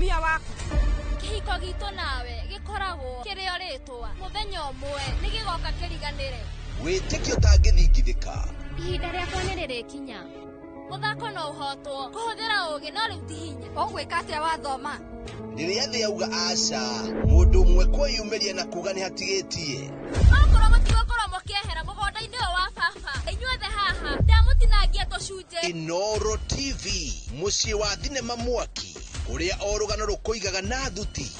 mutumia waku kihiko gitu nawe gikoragwo kirio ritwa muthenya umwe nigigoka kiriganire witikio tangithingithika ihinda riakwa niririkinya muthako no uhotwo kuhuthira ugi no riu ti hinya ugwika atia wathoma riria thi auga aca mundu umwe kwiyumiria na kuga ni hatigitie okorwo mutigokorwo mukiehera mugonda-ini wa baba inyuothe haha ndamutinangia tucunje Inoro TV mucii wa thinema mwaki uria o rugano rukuigaga na thuti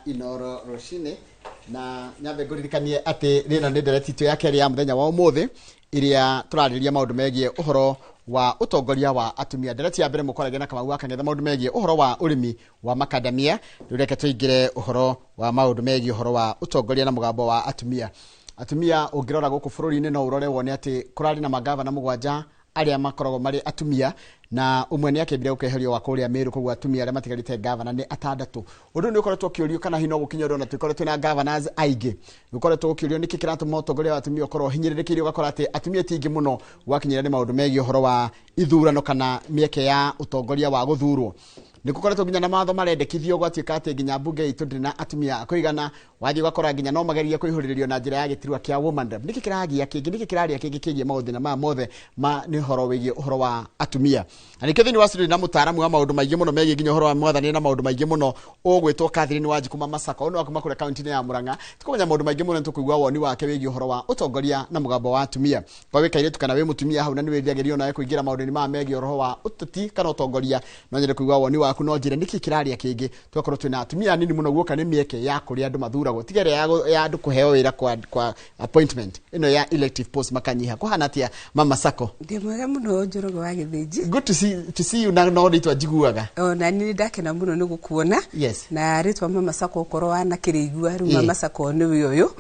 Inoro Roshine na nyambe nguririkanie ati rino ni nderetitu ya keri ya muthenya wa umuthi iria turariria maundu megie uhoro wa utongoria wa atumia. Ndereti ya mbere mukorage na Kamau Akang'etha maundu megie uhoro wa urimi wa makadamia rureke tuingire uhoro wa maundu megie uhoro wa utongoria na mugambo wa atumia. Atumia ungirora guku bururi-ini no urore wone ati kurari na magavana mugwanja aria makoragwo mari atumia na umwe ni akebire gukeherio wa kuria Meru koguo atumia aria matigarite governor ni atandatu. Undu ni ukoretwo kiurio kana hino gukinya ndo na tukoretwo na governors aige. Ukoretwo kiurio niki kiratuma utongoria wa atumia ukorwo hinyirikirio gakora ati atumia tingi muno gwakinyira ni maundu megie uhoro wa ithurano kana mieke ya utongoria wa guthurwo. Nikukoretwo nginya na matho marendekithio gwatuika ati nginya bunge itu ndina atumia kuigana wathi gakora nginya no mageria kuihuririo na njira ya gitirwa kia woman rep. Niki kiragia kingi niki kiraria kingi kigie maundu na ma mothe ma ni horo wigie uhoro wa atumia. Anike thini wasiri na mutaramu wa maundu maige muno megie nginya uhoro wa mwathani na maundu maige muno ugwitwo Catherine Wanjikuma Masaka ono akuma kure county ya Murang'a tukumenya maundu maige muno tukuigwa woni wake wigie uhoro wa utongoria na mugambo wa atumia. Kwa wikaire tukana we mutumia hau na ni wiriagerio nawe kuigira maundu ni ma megie uhoro wa utati kana utongoria no nyere kuigwa woni waku no njire niki kiraria kingi twakorwo twina atumia nini muno guoka ni mieke ya kuri andu mathuragwo tigere ya andu kuheo wira kwa appointment ino ya elective post makanyiha kuhana atia Mama Sako ndi mwega muno Njoroge wa Githiji. Good to see you na no ritwa njiguaga na ni ndakena muno ni gukuona yes na ritwa Mama Sako ukorwo ana kirigua ru Mama Sako ni uyu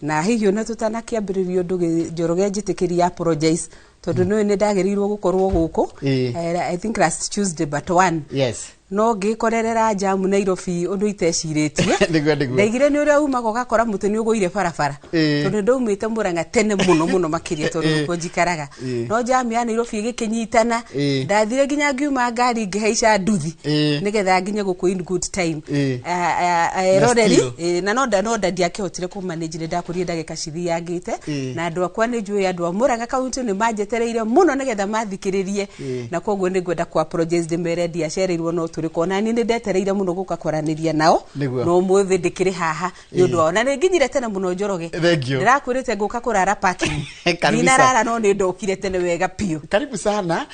na hiyo na tutana kiambiririo ndu Njoroge njitikiria apologize tondu no ni ndagerirwo gukorwo guku I think last Tuesday but one yes no gikorerera jamu Nairobi undu iteciritie ndaigire ni uria uma gukakora mutu ni uguire barabara tondu ndaumite Murang'a tene muno makiria tondu ko njikaraga no jamu ya Nairobi gikinyitana ndathire nginya ngiuma ngari ngihaica nduthi nigetha nginya guku in good time roreri na no ndiakihotire ku manage ndakurie ndagika cithiangite na andu akwa ni njui andu a Murang'a county ni manjetereire muno nigetha mathikiririe na koguo ni ngwenda ku apologize ndimere ndiacereirwo no turikona ni ndetereire muno gukakoraniria nao no muthi ndikiri haha ni undu ona ni nginyire tene muno Njoroge ndirakwirite nguka kurara parking ninarara no ni ndokire tene wega pio karibu sana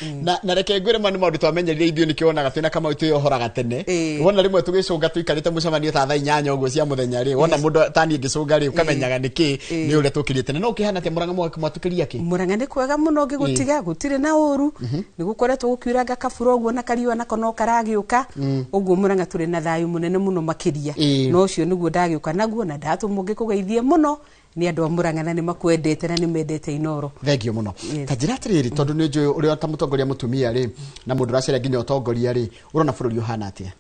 na reke ngwire mani maundu twamenyerire ithio nikionaga twina kama itu yohoraga tene wona rimwe tugicunga tuikarite mucemanio ta thaa 8 uguo cia muthenya ri wona mundu tani ngicunga ri ukamenyaga niki ni ure tukirite tene no ukihana te Murang'a mwatukiria ki Murang'a ni kwega muno ngigutiga gutire na uru ni gukoretwo gukiuraga kaburo uguo na kariwa nako no karagiuka uguo Murang'a turi na thayu munene muno makiria no ucio niguo ndagiuka naguo na ndatumungi kugeithie muno ni andu a Murang'a na ni makwendete na ni mendete Inoro thengio muno tajira atiriri tondu ni njui uri ta mutongoria mutumia ri na mundu racera nginya utongoria ri urona bururi uhana atia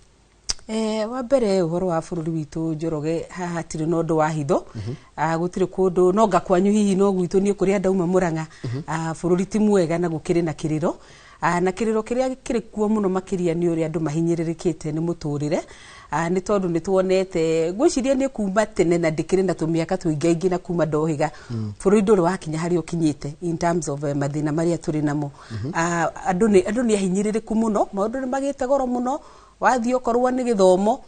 wa mbere uhoro wa bururi witu Njoroge haha tiri no ndu wa hitho gutire kundu no ngakwanyu hihi no gwitu ni kuri andauma Murang'a bururi ti mwega na gukiri na kiriro na kiriro kiria kiri kuo muno makiria ni uri andu mahinyiririkite ni muturire ni tondu ni tuonete gwiciria ni kuma tene na ndikiri na tumiaka tuingaingi na kuma ndohiga bururi nduri wakinya hari ukinyite in terms of mathina maria turi namo andu ni ahinyiririku muno maundu ni magite goro muno wathio korwo ni githomo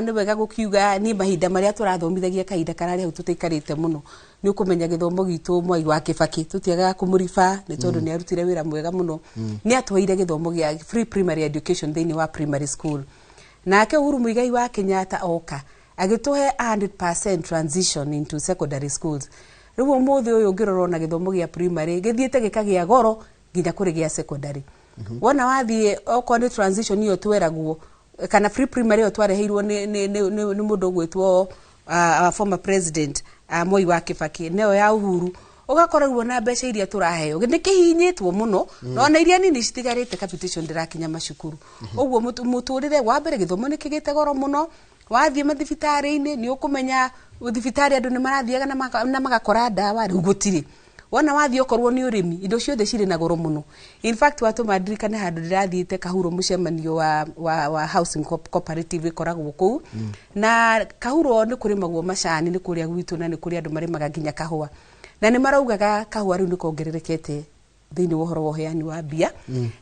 ni wega gukiuga ni mahinda maria turathomithagia kahinda karari hau tutaikarite muno ni ukumenya githomo gitu Mwai wa Kibaki tutiaga kumurifa ni tondu ni arutire wira mwega muno ni atwaire githomo gia free primary education thini wa primary school nake Uhuru Muigai wa Kenyatta oka agituhe 100% transition into secondary schools riu umuthi uyu ngirorwo na githomo gia primary githiete gikagia goro nginya kuri gia secondary wona wathie oko ni transition iyo tweragwo kana free primary yo twareheirwo ni mundu gwitwo former president Mwai wa Kibaki neo ya Uhuru ugakora ruona mbeca iria turaheo ni kihinyitwo muno no na iria nini citigarite capitation ndirakinya macukuru uguo muturire wa mbere githomo ni kigite goro muno wathie mathibitari-ini ni ukumenya thibitari andu ni marathiaga na magakora ndawa riu gutiri wona wathie okorwo ni urimi indo ciothe ciri na goro muno in fact watu madirikane handu ndirathiite Kahuro mucemanio wa housing cooperative ikoragwo kuu na Kahuro ni kurimagwo macani ni kuria gwitu na ni kuria andu marimaga nginya kahua na ni maraugaga kahua riu ni kongererekete thini wohoro wa heani wa bia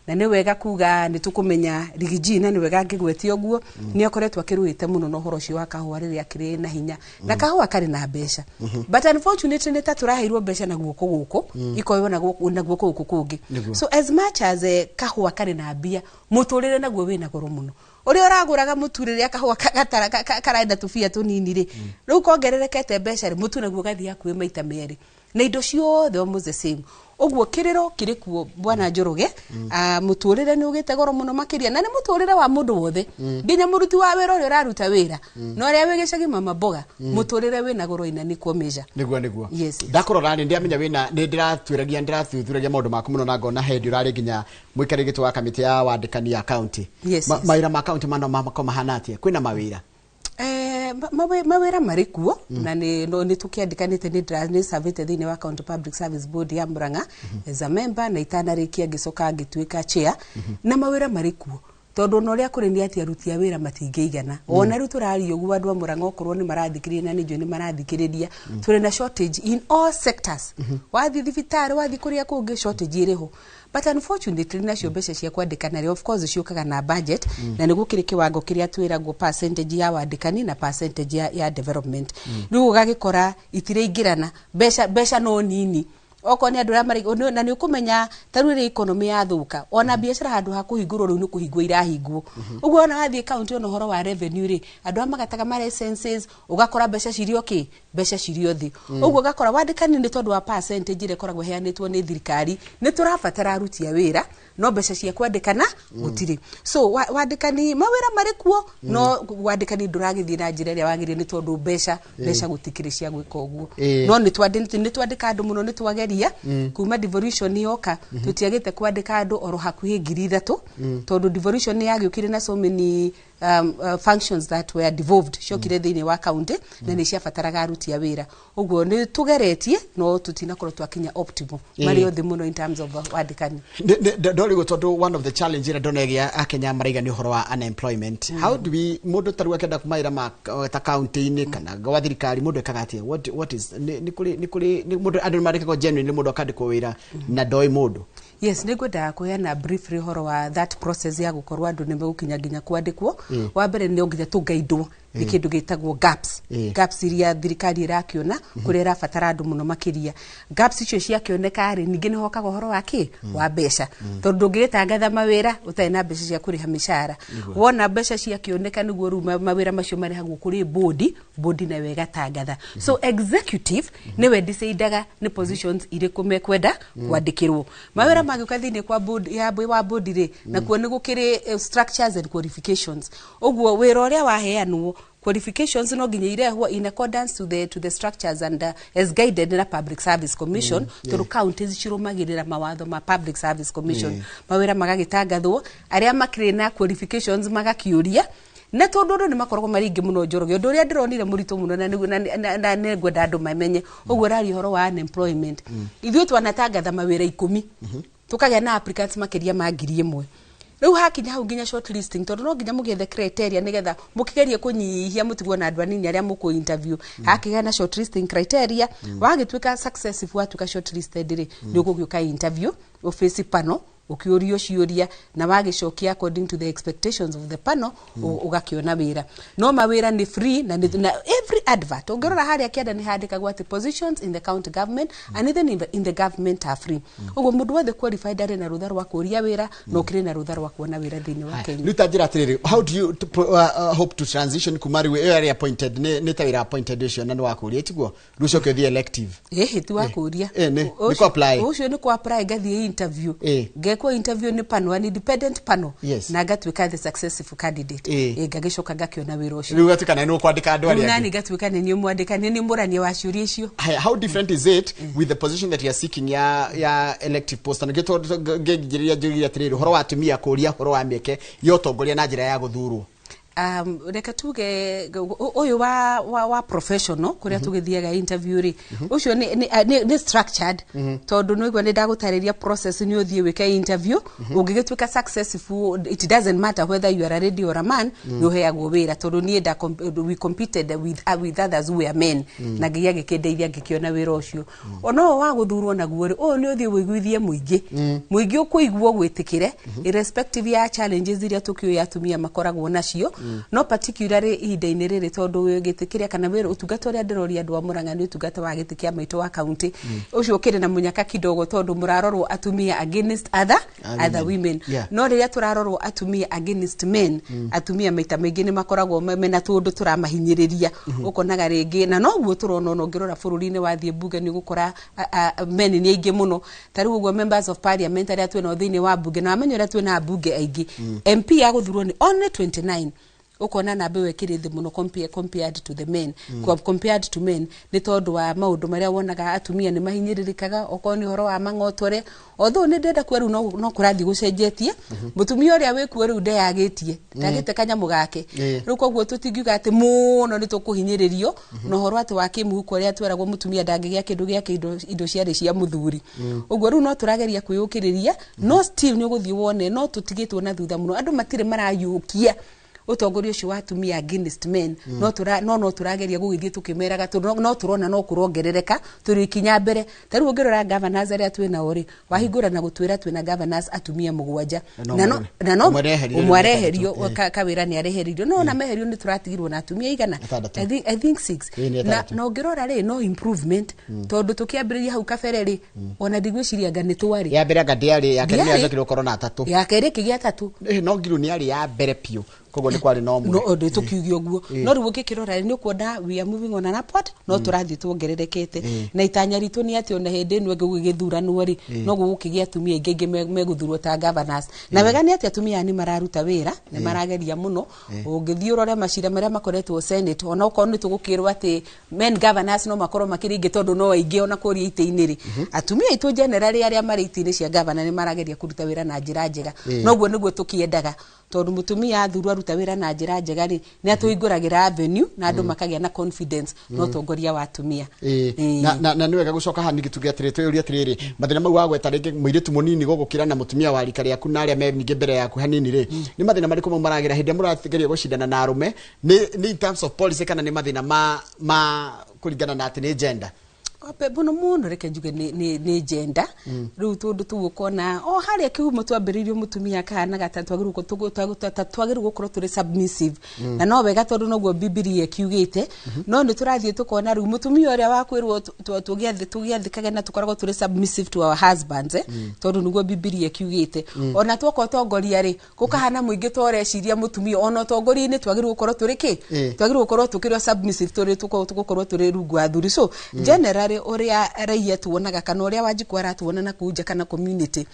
na ni wega kuga ni tukumenya rigijina ni wega ngigweti oguo ni akoretwa kiruite muno no horo cio wa kahua riria kiri na hinya na kahua kari na mbeca but unfortunately ni taturaheirwo mbeca na guoko guko ikoyo na guoko guko kungi so as much as kahua kari na bia muturire naguo wina goro muno uri uraguraga mutu riria kahua gatara karaenda tufia tunini ri riu kongererekete mbeca ri mutu naguo gathia kuwe maita meri na indo ciothe almost the same uguo kiriro kirikuo bwana Njoroge muturire ni ugite goro muno makiria na ni muturire wa mundu wothe nginya muruti wa wira uri uraruta wira no ria wigicagi mama boga muturire wina goro ina ni kuomeja niguo yes ndakorora ni ndiamenya wina ni ndiratwiragia ndirathuthuragia maundu maku muno na ngona hendi urari nginya muikarigitwo wa kamiti ya wandikani ya county mawira ma county mano makoma hanatie kwina mawira mawira marikuo na ni tukiandikanite ni servite thini wa County Public Service Board ya Murang'a as a member na itanarikia gicoka ngituika chair na mawira marikuo tondu no ria kuri ni ati aruti a wira matingeigana ona riu turari ugu andu a Murang'a okorwo ni marathikiria na nijo ni marathikiriria turi na shortage in all sectors wathi thibitari wathi kuria kungi shortage iriho but unfortunately nacio mbeca cia kwandikana of course ciukaga na budget na niguo kiri kiwango kiria twiragwo percentage ya wandikani na percentage ya development riu ugagikora itiraingirana mbeca no nini oko ni andu na ni ukumenya taruri economy ya thuka ona biashara handu ha kuhingurwo riu ni kuhingwo irahingwo uguo ona wathie county ono horo wa revenue ri andu amagataga ma licenses ugakora mbeca cirio ki mbeca cirio thi uguo ugakora wandikani ni tondu wa percentage ire koragwo heanitwo ni thirikari ni turabatara aruti a wira no mbeca cia kwandikana gutiri so wandikani mawira marikuo no wandikani nduragithie na njira ria wagirie ni tondu mbeca gutikiri cia gwika uguo no ni twandika andu muno ni twageria kuma devolution yoka tutiagite kwandika andu oro hakuhi 3,000 tondu devolution yagiukire na so many functions that were devolved shokire thini wa county na ni ciabataraga aruti a wira uguo ni tugeretie no tutinakorwo twakinya optimal mari othe muno in terms of wandikani ndori gotondo one of the challenge ira donegia akenya maraiga ni horo wa unemployment how do we mundu taru akenda kumaira ma ta county ni kana gwa thirikari mundu ekagatie what is ni kuri mundu andu marikego genuine mundu akandikwo wira na doi mundu yes nigwenda kuheana briefly horo wa that process ya gukorwa andu ni megukinya nginya kwandikwo wa mbere ni onginya tungaidwo ikindu gitagwo gaps iria thirikari irakiona kuri irabatara andu muno makiria gaps icio ciakioneka ri ningi ni hokaga horo waki wa mbeca tondu ngitangatha mawira utai na mbeca cia kuriha mishara wona mbeca ciakioneka niguo ru mawira macio marihagwo kuri board na wega tangatha so executive ni we decidaga ni positions iriku mekwenda kwandikirwo mawira magiuka thini kwa board ya board ri na kuo ni gukiri structures and qualifications uguo wira uria waheanwo qualifications no nginya irehwo in accordance to the structures and as guided in the Public Service Commission to counties cirumagirira mawatho ma Public Service Commission mawira magagitangathwo aria makire na qualifications magakiuria na tondu ni makoragwo maringi muno Njoroge ndu ria ndironire murito muno na ne ngwenda andu mamenye uguo rari horo wa unemployment ithuĩ twanatangatha mawira 10 tukagĩa na applicants makiria ma 1,000 riu hakinya hau nginya shortlisting tondu no nginya mugethe criteria nigetha mukigerie kunyihia mutigwo na andu anini aria muku interview hakiga na shortlisting criteria wagituika successful watuka shortlisted ri ni ugugiuka interview office panel ukiurio ciuria na wagicokia according to the expectations of the panel ugakiona wira no mawira ni free na every advert ungirora haria kienda ni handikagwo ati positions in the county government and even in the government are free ugo mundu wothe qualified ari na rutha rwa kuria wira no kire na rutha rwa kuona wira thini wa Kenya lutajira atiriri how do you hope to transition kumari we area appointed ne tawira appointed issue na wa kuria tiguo rucoke the elective tu wa kuria ni ko apply ucio ni ko apply gathie interview ngekwo interview ni panel, an independent panel, yes. na gatuika the successful candidate ngagicoka ngakiona wira ucio riu gatukana ni ukwandika andu ari nani gatuika ni mwandika ni murania wa ciuria icio. How different is it with the position that you are seeking ya elective post? Na ngigiria njuria atiriri horo wa atumia kuria horo wa mieke yotongoria na njira ya guthurwo. Reka tuge uyu wa professional kuria tugithiaga interview ri ucio ni structured tondu no igwa ni ndagutariria process ni uthie wike interview ungigituika successful, it doesn't matter whether you are a lady or a man, you heagwo wira tondu ni we competed with others who were men na ngiya gikindeithia ngikiona wira ucio ono wa guthurwo naguo ri o ni uthie wiguithie muingi ukuigwo gwitikire irrespective ya challenges iria tukio atumia makoragwo nacio no particularly ihinda-inĩ rĩrĩ tondu gĩtĩkĩria kana wĩra ũtungata ũrĩa ndĩroria andũ a Mũrang'a nĩ ũtungata wa gĩtĩkia maitũ wa county ũcio ũkĩrĩ na mũnyaka kidogo tondu mũrarorwo atumia against other women no rĩrĩa tũrarorwo atumia against men atumia maita maingĩ nĩ makoragwo mena tũndũ tũramahinyĩrĩria ũkonaga rĩngĩ na noguo tũrona ona ũngĩrora bũrũri-inĩ wathiĩ bunge nĩ gũkora men nĩ aingĩ mũno tarĩu ũguo members of parliament arĩa twĩna thĩinĩ wa bunge na amenya ũrĩa twĩna bunge aingĩ MP ya gũthurwo nĩ only 29 ukona na bewe kirithi muno compared to the men compared to men ni tondu wa maundu maria wonaga atumia ni mahinyiririkaga okoni horo wa mang'otore although ni ndenda kweru no kurathi gucenjetie mutumia uria wikuo riu ndeyagitie ndagite kanyamu gake riu koguo tutingiuga ati muno ni tukuhinyiririo no horo ati wa kimuhuko uria tweragwo mutumia ndangigia kindu giake indo ciari cia muthuri uguo riu no turageria kwiyukiriria no still ni uguthii wone no tutigitwo na thutha muno andu matire marayukia utongoria ucio wa atumia against men no turageria gugithie tukimeraga no turona no kurongerereka turi kinya mbere tariu ngirora governors aria twina ori wahingura na gutwira twina governors atumia mugwanja na no umwareherio kawira ni areheririo no na meherio ni turatigirwo na atumia igana I think 6 na ngirora ri no improvement tondu tukiambiriria hau kabere ri ona ndigwiciria ngani twari ya mbere ngadiari ya kenya yakirwo korona 3 ya kere kigia 3 no ngiru ni ari ya mbere pio kogo ni kwari no no ndo tukigio guo no riu gikirora ni kuona we are moving on an upward no turathi tuongererekete na itanya ritu ni ati ona hindi nwe gugithuranwo ri no gukigia atumia ingĩ meguthurwo ta governors na wega ni ati atumia ni mararuta wira ni marageria muno ungithii urore macira maria makoretwo senate ona uko ni tugukirwa ati men governors no makorwo makiringe tondu no aingĩ ona kuria ite-inĩ ri atumia itu generally aria mari ite-inĩ cia governor ni marageria kuruta wira na njira njega no guo niguo tukiendaga tondu mutumia athurwa ruta wira na njira njega ri ni atuinguragira avenue na andu makagia na confidence no tongoria wa atumia na niwega gucoka hani gitugia tirete uri atiriri mathina mau wa gweta ringi muiritu munini gugukira na mutumia wa rika riaku na aria me ningi mbere yaku hanini ri ni mathina mariko maragira hindi muratigeria gucindana na arume ni in terms of policy kana ni mathina ma kuringana na ati ni gender Bono muno reke njuge ni gender riu tundu tugukona o haria kihumo twambiririo mutumia kana gatatu agirwo gukorwo turi submissive na no wega tondu noguo Biblia kiugite no ni turathie tukona riu mutumia uria wakwirwo tugiathikage na tukoragwo turi submissive to our husbands tondu niguo Biblia kiugite ona twako tongoria ri gukahana muingi toreciria mutumia ona tongoria-ini twagirwo gukorwo turi ki twagirwo gukorwo tukirwo submissive turi tukorwo turi rungu athuri so generally uria raia tuonaga kana uria Wanjiku aratuona na kuja kana community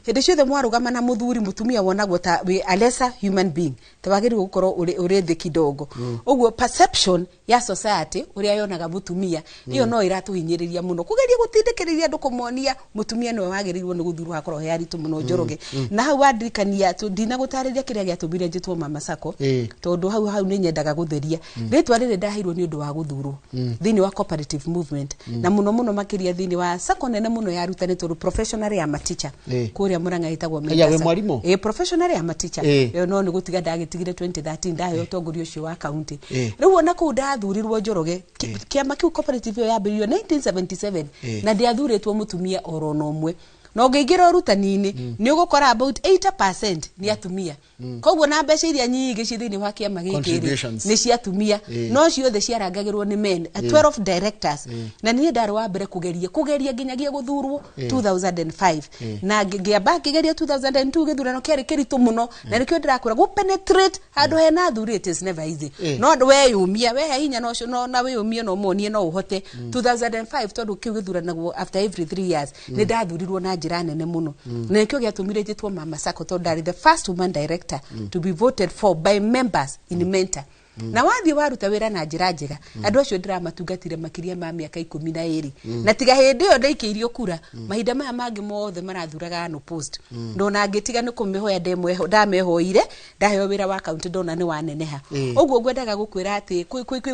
hindi ciothe mwarugama na muthuri mutumia wonagwo ta a lesser human being tawagirwo gukorwo uri thi kidogo uguo perception ya society uria yonaga mutumia iyo no iratuhinyiriria muno kugeria gutindikiriria andu kumonia mutumia no wagirirwo ni guthurwo akorwo he aritu muno njoroge na hau andirikania ndina gutariria kiria giatumire njitwo Mama Sacco tondu hau ni nyendaga gutheria ritwa riri ndahirwo ni undu wa guthurwo thini wa cooperative movement na muno makiria thini wa Sacco nene muno ya rutani tondu professional ya maticha kuria Murang'a itagwo menda professional ya maticha yo no ni gutiga ndagitigire 2013 ndayo tongorio cio wa county riu ona ku ndathurirwo Njoroge kiama kiu cooperative yo yambiririo 1977 na ndiathuritwo mutumia oro no mwe no ngeigira urutani-ini ni ugukora about 80% ni atumia koguo na mbeca iria nyingi cithini wa kiama gikiri ni cia atumia no ciothe ciarangagirwo ni men 12 directors na ni ndaro wa mbere kugeria nginyagia guthurwo 2005 na ngiamba kigeria 2002 githurano kiari kiritu muno na nikio ndirakura gu penetrate handu hena athuri it is never easy no weyumia we hinya no cio na weyumia no monie no uhote 2005 tondu kiu githuranaguo after every 3 years ni ndathurirwo na njira nene muno na ikyo giatumire jitwo Mama Sacco to ndari the first woman director to be voted for by members in Mentor. Na wathi waruta wira na njira njega andu acio ndiramatũngatire makiria ma miaka 12 na tiga hindi yo ndaikiirio kura mahinda maya mangi mothe marathuraga no post ndona ngitiga ni kumihoya ndamehoire ndaheo wira wa county ndona ni waneneha uguo ngwendaga gukwira ati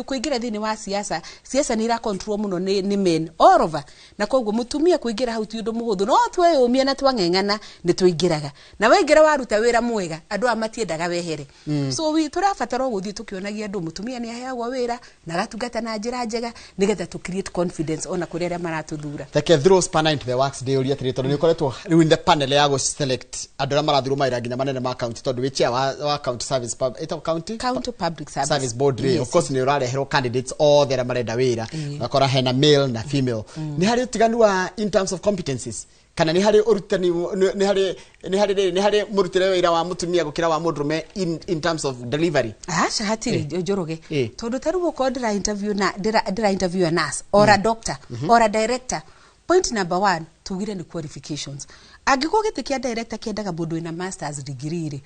kuingira thini wa siasa ni ra control muno ni men all over na koguo mutumia kuingira hau ti undu muhuthu no tweyumia na twang'eng'ana ni tuingiraga na waingira waruta wira mwega andu amatiendaga wehere so wi turabatara guthii tukiona andu mutumia ni aheagwo wira na gatungata na njira njega nigetha to create confidence ona kuri aria maratuthura take throw spanner into the works day uri atire tondu ni koretwo riu in the panel ya go select andu aria marathuru maira nginya manene ma county tondu wichia wa county service county public service board yes. Of course ni urareherwo candidates all there marenda wira nakora hena male na female ni hari utiganu wa in terms of competencies kana ni hari urutani ni hari murutire wira wa mutumia gukira wa mudrume in terms of delivery asha hatiri Njoroge tondu tarugo ko ndira interview a nurse or a doctor or a director. Point number 1 tugire ni qualifications agiko gitikia director kiendaga mundu ina masters degree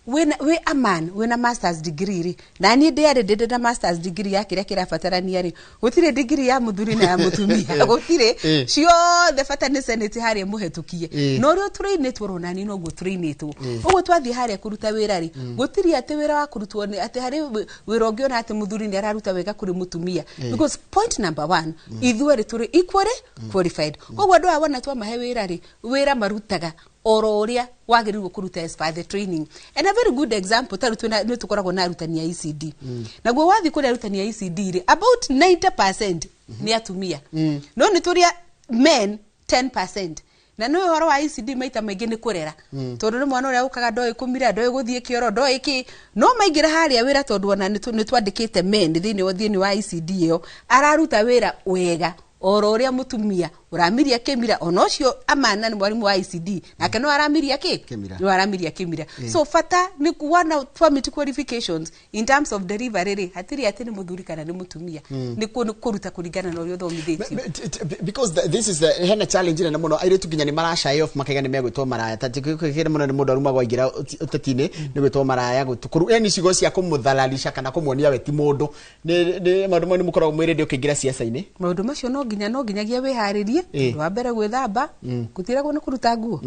we a man when a master's degree na ni did a master's degree ya kira fatarania ri gutire degree ya muthuri na ya mutumia gutire cio the fatani senate hari muhetukie no rio train tworona ni no go train tu ugo twathi hari kuruta wira ri gutire ate wira wa kurutwo ni ate hari wira ongiona ate muthuri ni araruta wega kuri mutumia because point number 1 ithuere turi equally qualified ugo andu abona twa mahe wira ri wira marutaga ororia wagirirwo kuruta as per the training and a very good example tarutu ni tukoragwo na arutani ya ECD naguo wathi kuri arutani ya ECD ri about 90% ni atumia no ni turia men 10% na no horo wa ECD maita maingi ni kurera tondu ni mwana uria ukaga ndoi kumira ndoi guthie kioro ndoi ki no maingira haria wira tondu ona ni twandikite men thini wa ECD yo araruta wira wega ororia mutumia uramiria kemira onocio amana ni mwalimu wa ICD nake no aramiria no aramiria kemira so fata ni kuona family qualifications in terms of delivery hatiri atini muthuri kana ni mutumia ni kuruta kuringana na urio thomithitio because this is the hena challenge na muno aire tukinya ni marasha off makaiga ni megwitwo maraya tatikikire muno ni mundu aruma gwaingira utatine ni gwitwo maraya gutukuru yani cigo cia kumuthalalisha kana kumwonia we ti mundu ni maundu ni mukoragwo mwirende ukiingira siasa-ini maundu macio no nginyagia wiharirie wa mbere gwithamba gutiragwo ni kuruta nguo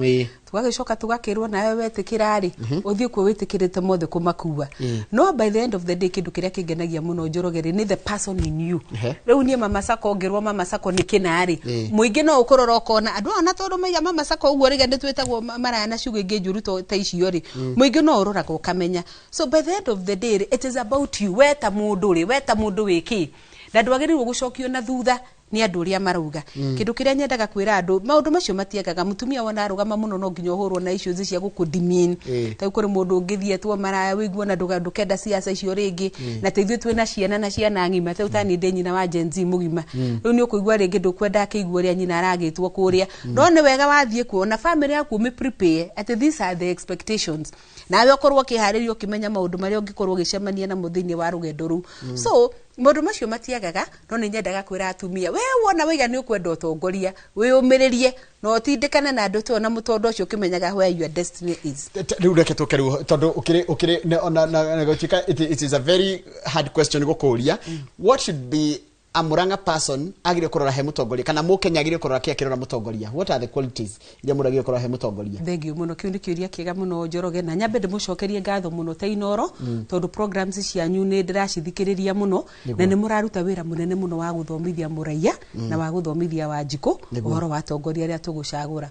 tugagicoka tugakirwo nawe wetikirari uthie ku witikirite mothe kumakua no by the end of the day kindu kiria kingenagia muno Njorogere ni the person in you riu nie Mama Sacco ngirwo Mama Sacco ni kinari muingi no ukorora ukona andu ona tondu maiga Mama Sacco uguo rigende twetagwo maraya na ciugo ingi njuru ta icio ri muingi no uroraga ukamenya so by the end of the day it is about you weta mundu wiki na ndwagirirwo gucokio na thutha ni andu ria marauga kindu kiria nyendaga kwira andu maundu macio matiagaga mutumia wona arugama muno no nginya uhurwo na issues cia gukudimin ta kuri mundu ungithie twa maraya wiguo na ndukenda siasa icio ringi na teithio twina ciana ngima ta utani de nyina wa Gen Z mugima riu ni ukuigua ringi ndukwenda akiguo ria nyina aragitwo kuria no ni wega wathie kuona family yaku me prepare at these are the expectations nawe okorwo kiharirio kimenya maundu maria ungikorwo gicemania na muthini wa rugendo ru so maundu macio matiagaga no ni nyendaga kwira atumia we wona wiga ni ukwenda utongoria wiyumiririe no tindikana na andu tona mutondo ucio kimenyaga where your destiny is riu reke tukeru tondu ukiri na gochika it is a very hard question gukuria what should be a Muranga person agire kurora he mutongoria kana mukenya agire kurora kia kirora mutongoria what are the qualities iria muragire kurora he mutongoria thengio muno kiu ni kiuria kiega muno Njoroge na nyambe ndimucokerie ngatho muno ta inoro tondu programs cianyu ni ndiracithikiriria muno na ni muraruta wira munene muno wa guthomithia muraia na wa guthomithia Wanjiku uhoro wa tongoria ria tugucagura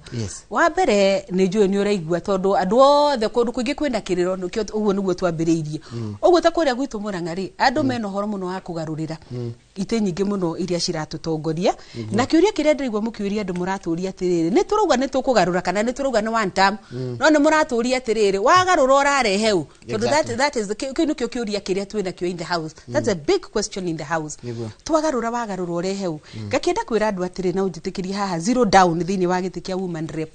wa mbere ni njue ni uraigua tondu andu othe kundu kuingi kwenda kiriro nikio uguo niguo twambiriirie uguo ta kuria gwitu Muranga ri andu mena horo muno wa kugarurira ite nyingi muno iria ciratutongoria na kiuria kiria ndirigwa mukiuria andu muraturia atiriri ni turuga ni tukugarura kana ni turuga ni one term no ni muraturia atiriri wagarura urarehe u tondu that is the kiuria kiria twina kio in the house that's a big question in the house twagarura wagarura urehe u gakienda kwira andu atiri na ujitikiria haha zero down thini wa gitikia woman rep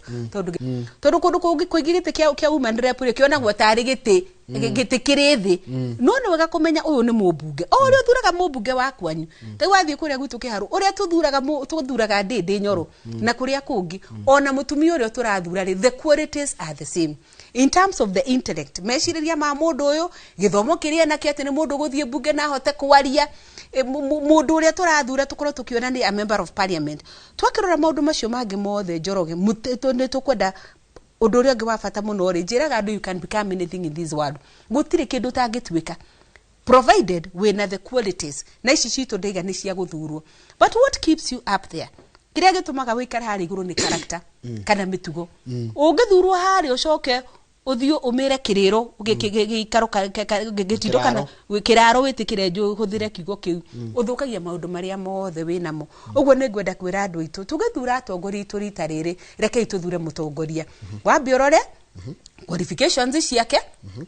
tondu kundu kuingi gitikia woman rep ri kionagwo tari giti gitikire thi no ni wega kumenya uyu ni mubunge o uri uthuraga mubunge wa kwanyu ta wathie kuria gwitu kiharu uria tuthuraga ndindi nyoro na kuria kungi ona mutumia uria turathura the qualities are the same in terms of the intellect meciriria ma mundu uyu githomo kiria na kiate ni mundu guthie bunge na hote kwaria mundu uria turathura tukorwo tukiona ni a member of parliament twakirora maundu macio mangi mothe Njoroge ni tukwenda undu uria ungi wa bata muno ri njiraga andu you can become anything in this world gutire kindu tangitwika provided we na the qualities na ici citu ndaiga ni cia guthurwo but what keeps you up there kiria gitumaga wikara hari iguru ni character kana mitugo ungithurwo hari ucoke uthio umire kiriro ugikaro gitindo kana kiraro witikire nju huthire kigo kiu uthukagia maundu maria mothe winamo uguo ni ngwenda kwira andu itu tugithura atongoria itu rita riri rekei tuthure mutongoria wambiorore qualifications ciake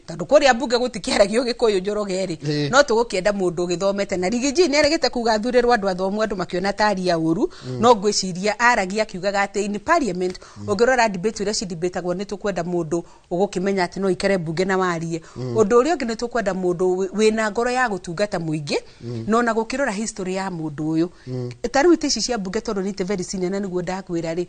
tondu kuria bunge gutikiaragio gikuyu Njoroge ri no tugukienda mundu githomete na rigiji ni aregete kuga thurirwa andu athomu andu makiona taria uru no ngwiciria aragia akiugaga ati in parliament ungirora debate ira ci debateagwo ni tukwenda mundu ugukimenya ati no ikare bunge na warie undu uria ungi ni tukwenda mundu wina ngoro ya gutungata muingi no na gukirora history ya mundu uyu taru itici cia bunge tondu ni very senior na niguo ndakwira ri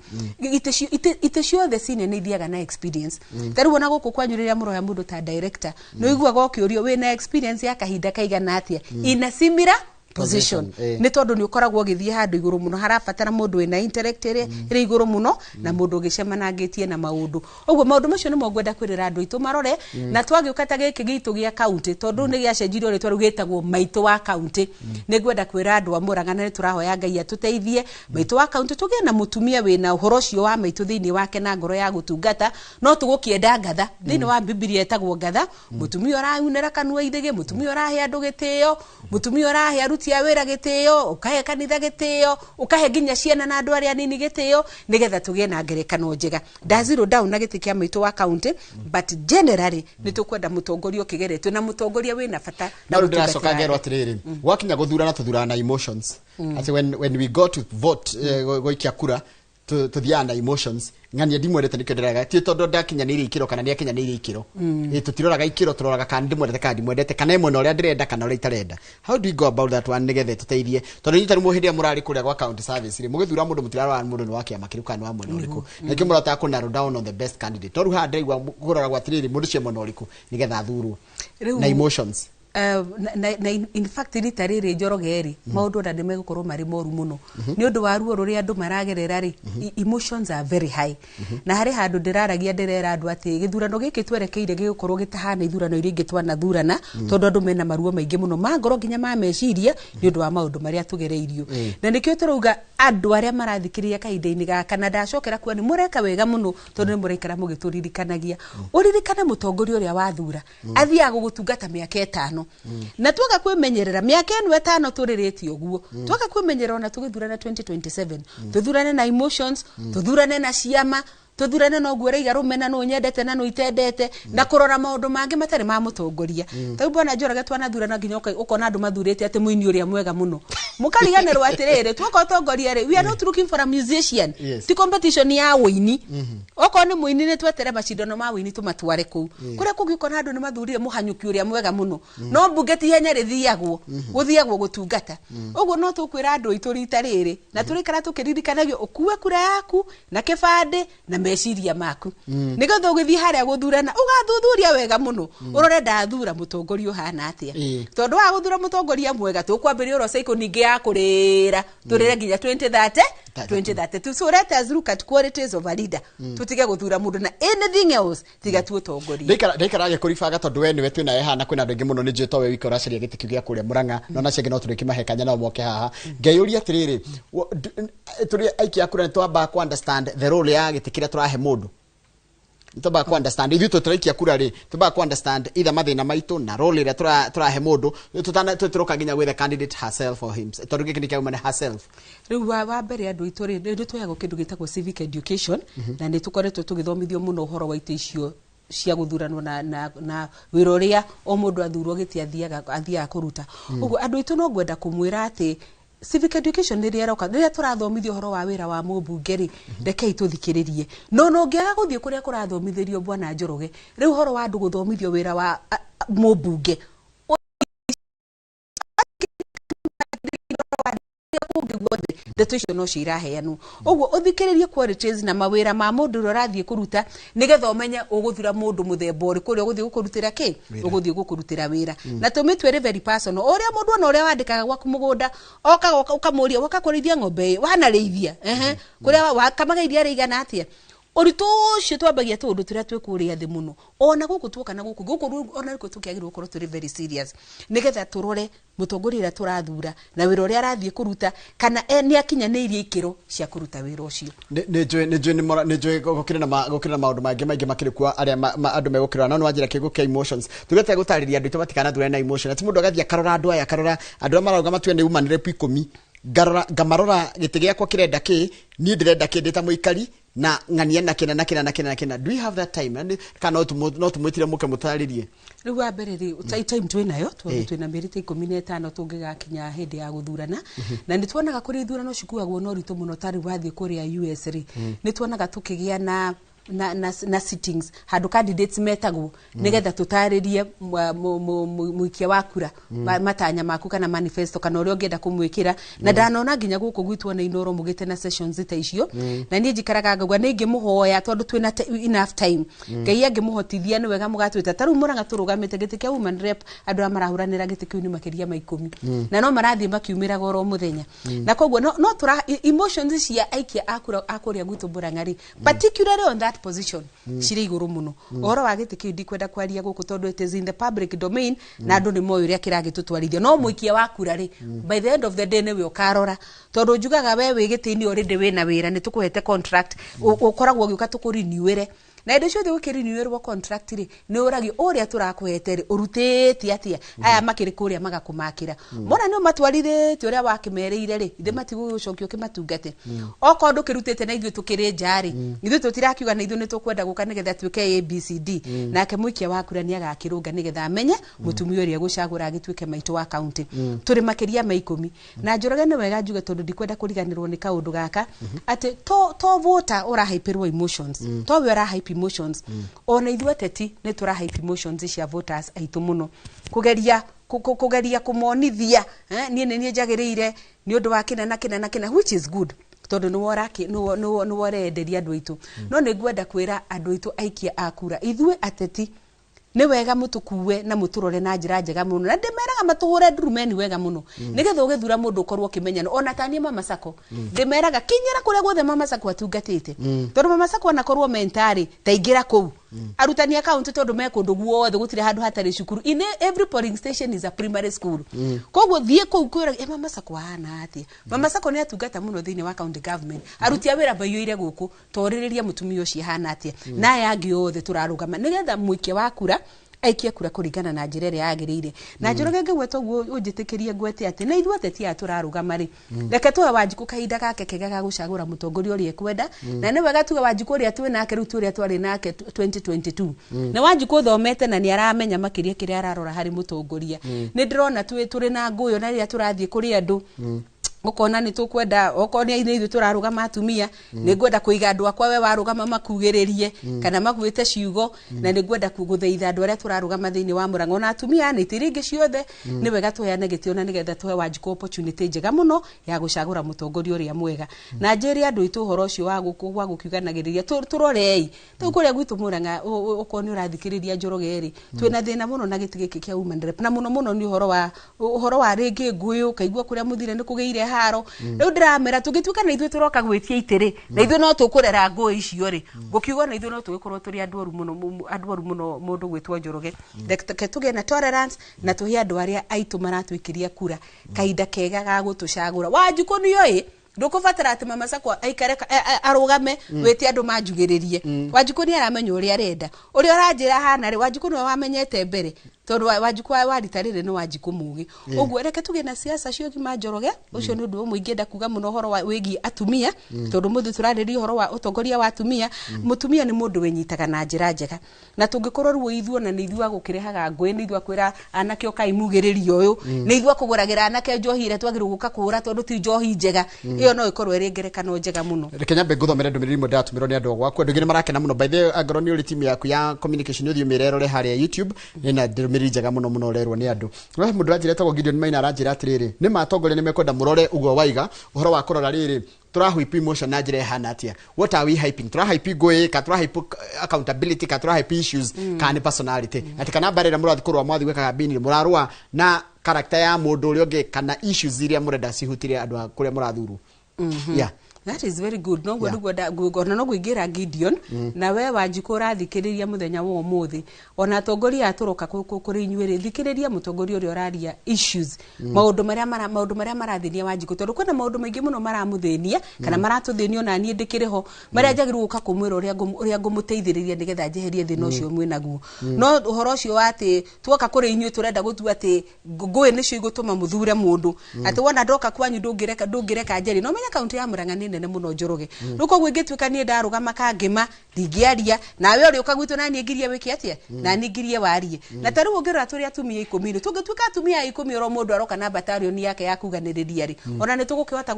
iticio the senior ni ithiaga na experience taru wona guku kwanyuriria muroya mundu ta director no iguaga okiurio wina experience ya kahinda kaigana atia in a similar position ni tondu ni ukoragwo githie handu iguru muno harabatara mundu wina intellect ri iguru muno na mundu gicemanangitie na maundu oguo maundu macio ni mogwenda kwirira andu itu marore na twagiukata giki gitu gia county tondu ni giacenjirio ri twarugitagwo maitu wa county ni gwenda kwira andu a Murang'a ni turahoya Ngai atuteithie maitu wa county tugie na mutumia wina uhoro cio wa maitu thiini wake na ngoro ya gutungata no tugukienda ngatha thiini wa Biblia etagwo ngatha mutumia uraunera kanua ithige mutumia urahe andu gitio mutumia urahe aruti a wira gitio ukahe kanitha gitio ukahe ginya ciana na andu aria nini gitio nigetha tugie na ngerekano njega zero down na gitikia maitu wa county but generally ni tukwenda mutongoria ukigeretwe na mutongoria wina bata na ndiracoka ngero atiriri wakinya guthurana tuthurana na emotions ati when we go to vote goikia kura tuthiana na emotions ngania ndimwendete nikenderaga ti tondu ndakinyanire ikiro kana ni akinyanire ikiro tutiroraga ikiro turoraga kana ndimwendete kana ndimwendete kana imwe no ria ndirenda kana ria itarenda how do you go about that one nigethe tuteithie tondu nyita muhindia murari kuria gwa county service ri mugithura mundu mutirarwa mundu ni wake amakiruka ni wa mwena uriku na kimurata ku narrow down on the best candidate tondu ha ndaigwa kurora gwa tiriri mundu cie mwena uriku nigetha thurwo na emotions in fact rita riri Njoroge ri maundu nda nimegukorwo mari moru muno ni undu wa ruo ruria andu maragerera ri emotions are very high na hari handu ndiraragia ndirera andu ati githurano giki twerekeire gigukorwo gitahana ithurano iria ingi twana thurana tondu andu mena maruo maingi muno mangoro nginya ma meciria ni undu wa maundu maria tugereirio na nikio turuga andu aria marathikiria kahinda-ini gaka na ndacokera kuwa ni mureka wega muno tondu ni mureikara mugituririkanagia uririkana mutongoria uria wathura athia gugutungata miaka 5 na twaga kwimenyerera miaka eno 5 tuririti uguo twaga kwimenyerera ona tugithurana 2027 tuthurane na emotions tuthurane na ciama tuthurane no gwera rumena no nyendete na no itendete na kurora maundu mangi matari ma mutongoria tau bwana Njoroge twana thurana nginya ukona andu mathurite ati muini uria mwega muno mukariganirwo atiriri twako tongoria ri we are not looking for a musician ti competition ya wini oko ni muini ni twetere macindano ma wini tumatware ku kuria kugikona andu ni mathurire muhanyuki uria mwega muno no mbugeti henya rithiagwo gutungata uguo no tukwira andu itu rita riri na turikara tukiririkanagio ukuwe kura yaku na kibande na meciria maku nigetha ugithii haria guthurana ugathuthuria wega muno urore ndathura mutongoria hana atia tondu wa guthura mutongoria mwega tukwambiria uro cycle ningi ya kurira turire nginya 2030 so let us look at qualities of a leader tutige guthura mundu na anything else tiga tu utongoria ndaikarage kuribaga tondu we niwe twina hana kwina andu ingi muno ni njito we wikora ciria gitikio gia kuria Murang'a no na cienge no turiki mahekanya na moke haha ngeyuria atiriri turi aikia kura twamba ku understand the role ya gitikira turahe mundu tuba ku understand ithu tuturikia kura ri tuba ku understand either mathina maitu na role ira turahe mundu tuturoka nginya with the candidate herself or him tondu giki ni kiauma herself riu wa mbere andu itu ri ndu twayago kindu gitagwo civic education na ni tukoretwo tugithomithio muno uhoro wa ite icio cia guthuranwo na wiroria o mundu athurwo giti athiaga kuruta uguo andu itu no gwenda kumwira ati civic education ni rieroka riria turathomithio horo wa wira wa mumbungeri rekei tuthikiririe no ngiaga guthie kuria kurathomithirio bwana Njoroge riu horo wa andu guthomithio wira wa mumbunge ndeto icio no ciraheanwo oguo uthikiririe qualities na mawira ma mundu urathie kuruta nigetha umenye uguthura mundu muthemba uri kuria uguthie gukurutira ki uguthie gukurutira wira na tumitwere very personal uria mundu ona uria wandikaga gwaku mugunda okaga ukamuria wakakurithia ng'ombe wanarithia kuria wakamagairia rigana atia Orito ucio twambagia tundu turia twikuria thi muno ona guku tuoka na guku ona riko tukiagirwo korwo turi very serious nigetha turore mutongoria turathura na wira uria arathie kuruta kana ni akinyaniirie ikiro cia kuruta wira ucio ni gukira na maundu maingi makiri kwa aria andu megukira na no wajira kigo kia emotions tugete gutariria andu itabatikana thura na emotion ati mundu agathia karora andu aya karora andu marauga matue ni human rep 10 ngamarora giti giakwa kirenda ki ni ndirenda ki ndita muikari na ngania na kina do you have that time and kana no tumwitire muke mutaririe riu wa mbere ri time twinayo twina merite 15 tungigakinya hindi ya guthurana na nitwonaga kuri ithurano cikuagwo no rito muno tari wathie kuri US ri nitwonaga tukigia na sittings handu candidates metagwo nigetha tutaririe muikia wa kura matanya maku kana manifesto kana uria ungenda kumwikira na ndanona nginya guku gwitwo na inoro mugite na sessions ita icio na nie njikaraga ngagwa ningi muhoya tondu twina enough time ngai angimuhotithia ni wega mugatwita taru muranga turugamite giti kia woman rep andu amarahuranira giti kiu ni makiria ma 10 na no marathie makiumira goro muthenya na koguo no tura emotions cia aikia akuria gwitu burangari particularly on that position cire iguru muno ohoro wa giti kiu ndikwenda kwaria guku tondu it is in the public domain na andu ni moyo ria kiragitutwarithia no muikia wa kura ri by the end of the day ni we ukarora tondu njugaga we wigitini already wina wira ni tukuhete contract ukoragwo ugiuka tukurinyuire na indo ciothe ukirinyuirwo contract ri ni uragi uria turakuhete ri urutete atia aya makiri kuria magakumakira mona ni matwarithite uria wakimereire ri ithe matigucokio kimatungate okondu kirutete na ithu tukiri njari ithu tutirakiuga na ithu ni tukwenda guka nigetha twike ABCD nake muikia wa kura ni agakirunga nigetha amenye mutumia uria gucagura agitwike maitu wa county turi makiria ma 10 na Njoroge ni wega njuge tondu ndikwenda kuriganirwo ni kaundu gaka ati to voter ora hyperwo emotions to we ora hype emotions ona ithu ateti ni tura hype emotions cia voters aitu muno kugeria kumonithia nie njagirire ni undu wa kina which is good tondu ni worenderia andu aitu no ni ngwenda kwira andu aitu aikia akura ithu ateti ni wega mutukuwe na muturore na njira njega muno na ndimeraga matuhure ndurumeni wega muno nigetha ugithura mundu ukorwo kimenyana ona tani Mama Sacco ndimeraga kinyira kuria guothe Mama Sacco atungatite tondu Mama Sacco anakorwo mentari taingira kuu arutani account tondu me kundu guothe gutire handu hatari cukuru in every polling station is a primary school koguo thie kuu kwira Mama Sacco hana atia Mama Sacco ni atungata muno thini wa county government aruti awira bayoire guku toririria mutumia ucio hana atia na yangi othe turarugama nigetha muikia wa kura aikia kura kuringana na njira ria yagirire na Njoroge ngweta guo unjitikirie ngwete ati na ithu ateti ya turarugama ri reke tuwe Wanjiku kahinda gake kega ga gucagura mutongoria uria kwenda na ni wega tuwe Wanjiku uria twi nake ru turia twari nake 2022 na Wanjiku thomete na ni aramenya makiria kiria ararora hari mutongoria ni ndirona turi na nguyo na ria turathie kuri andu ukona ni tukwenda okoni ine ithu turarugama atumia ni ngwenda kuiga andu akwa we warugama makugiririe kana makuite ciugo na ni ngwenda kugutheitha andu aria turarugama thini wa Murango na atumia ni tiringi ciothe ni wega tuheane gitiona nigetha tuhe Wanjiku opportunity njega muno ya gucagura mutongoria uria mwega na njeri andu itu horo ucio wa gukiuganagiriria turorei tukuria gwitu Muranga ukoni urathikiriria Njoroge ri twina thina muno na gitigiki kia woman rep na muno ni uhoro wa ringi nguyu kaigua kuria muthire ni kugeire haro riu ndiramera tugituka na ithu turoka gwitia itiri na ithu no tukurera nguo icio ri gukiuga na ithu no tugikorwo turi andu oru muno mundu gwitwo Njoroge tuge na tolerance na tuhi andu aria aitu maratwikiria kura kahinda kega ga gutucagura Wanjiku ni yoi ndukubatara ati Mama Sacco aikare arugame wete andu manjugiririe Wanjiku ni aramenya uria arenda uria aranjira hana ri Wanjiku no wamenyete mbere tondu Wanjiku wa ritarire no Wanjiku mugi uguo reke tuge na siasa cio Gima Njoroge ucio ni undu umwe ingenda kuga muno horo wa wigi atumia tondu muthu turariria horo wa utongoria wa atumia mutumia ni mundu wenyitaga na njira njega na tungikorwo ruo ithuo na ni ithua gukirehaga ngui ni ithua kwira anake okai mugiriria uyu ni ithua kuguragira anake njohi ire twagirwo guka kuura tondu ti njohi njega iyo no ikorwo iri ngerekano njega muno reke nyambe nguthomere ndumiriri mwe ndatumirwo ni andu gwakwa ndu ngine marakena muno by the angorwo ni uri timu yaku ya communication uthio mirerore haria YouTube ina ndumiriri njega muno muno rerwo ni andu no mundu ranjira tagwo Gideon Maina ranjira atiriri ni matongoria ni mekwenda murore ugo waiga uhoro wa kurora riri turahype emotion na njira hana atia what are we hyping turahype goe ka turahype accountability ka turahype issues ka personality ati kana barera murathi kurwa mwathi wekaga bini murarua na character ya mundu uri onge kana issues iria murenda cihutirie andu kuria murathuru yeah. That is very good. No gwona no gwingira Gideon na we Wanjiku rathikiriria muthenya wa umuthi ona atongoria aturoka kuri inyuire thikiriria mutongoria uri oraria issues maundu maria marathinia Wanjiku tondu kwina maundu maingi muno maramuthinia kana maratuthinia ona nie ndikiriho maria njagirwo guka kumwira uria ngumuteithiriria nigetha njeherie thina ucio mwe naguo no uhoro ucio ati tuoka kuri inyuire turenda gutua ati ngui nicio igutuma muthure mundu ati wona ndoka kwanyu ndungireka njeri no menya kaunti ya Murang'a nene muno Njoroge ruko gwingituika nie ndarugama kangima ndingiaria nawe uri ukagwitwo na nie ngirie wiki atia na nie ngirie warie na taru ungira turi atumia 10 tungituika atumia 10 oro mundu aroka na batalion yake ya kuganiriria ri ona ni tugukihota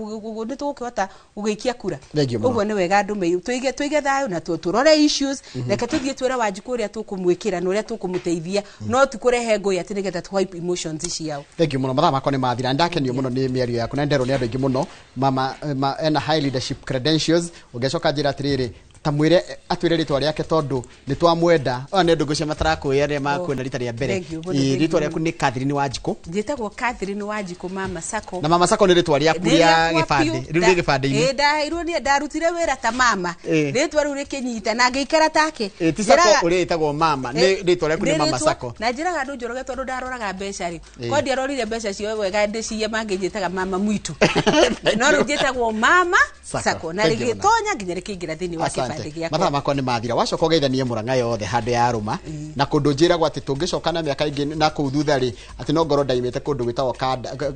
ugiikia kura uguo ni wega andu tuige thayo na turore issues reke tuthie twira Wanjiku uria tukumwikira na uria tukumuteithia no tukurehe ngui ati nigetha twipe emotions ciao. Thank you muno mathaa makwa ni mathira ndakenio muno ni miario yaku na ndero ni andu ingi muno mama ena high leadership credentials ugecoka njira atiriri tamwire atwire ritwa riake tondu ni twamwenda ona ne ndungu cia matarakuya ria makwenda rita ria mbere ritwa riaku ni Catherine Wanjiku njitagwo Catherine Wanjiku Mama Sacco na Mama Sacco ni ritwa riaku ria gibande riu ri gibande-ini ndairwo ni ndarutire wira ta mama ritwa riu rikinyita na ngeikara take ti Sacco uri itagwo mama ni ritwa riaku ni Mama Sacco na njiraga andu Njoroge tondu ndaroraga mbeca ri ko ndiarorire mbeca cio wega ndiciye manginjitaga mama mwitu no njitagwo Mama Sacco na rigitonya nginya rikingira thini wa kibande giako mathaa makwa ni mathira wacoka ugeithanie Murang'a yothe handu ya ruma na kundu njiragwo ati tungicoka na miaka ingi na kuu thutha ri ati no ngoro ndaimite kundu gwitagwo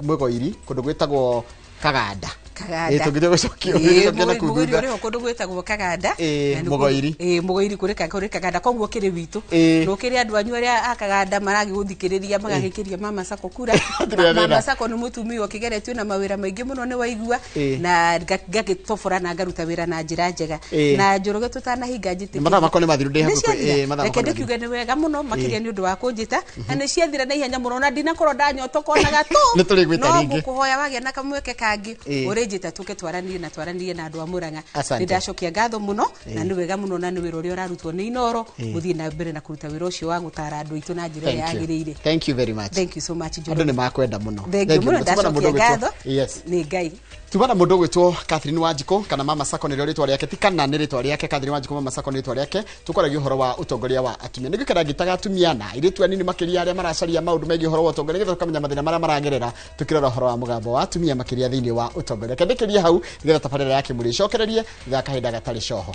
Mugoiri kundu gwitagwo Kaganda tugite gucokio na kuthutha uri kundu gwitagwo Kaganda Mugoiri kuri Kaganda koguo kiri witu no kiri andu anyu aria akaganda maragi guthikiriria magagikiria Mama Sacco kura Mama Sacco ni mutumio kigeretio na mawira maingi muno ni waigua na ngagitobora na ngaruta wira na njira njega na Njoroge tutanahinga njiti mathaa makwa ni mathiru ndi hakuhi mathaa makwa kiuga ni wega muno makiria ni undu wa kunjita na ni ciathira na ihenya muno na ndinakorwo ndanyotoka onaga tu ni turi gwita ringi no gukuhoya wagia na kamweke kangi urijita tuke twaranirie na andu a Murang'a ndacokia ngatho muno na ni wega muno na ni wira uria urarutwo ni Inoro muthie na mbere na kuruta wira ucio wa gutara andu itu na njira ya agirire. Thank you very much. Thank you so much Njoroge. Andu ni makwenda muno. Thank you muno ndacokia ngatho. Yes. Ni Ngai. Tubana mundu gwitwo Catherine Wanjiku kana Mama Sacco ni ritwa riake ti kana ni ritwa riake Catherine Wanjiku Mama Sacco ni ritwa riake tukoragia uhoro wa utongoria wa atumia nigikara gitaga atumia na iritu anini makiria aria maracaria maundu megi uhoro wa utongoria ngetha tukamenya mathina maria maragerera tukirora uhoro wa mugambo wa atumia makiria thiini wa utongoria kendekeria hau ngetha tabarira yake muri cokererie thaka hinda gatari coho.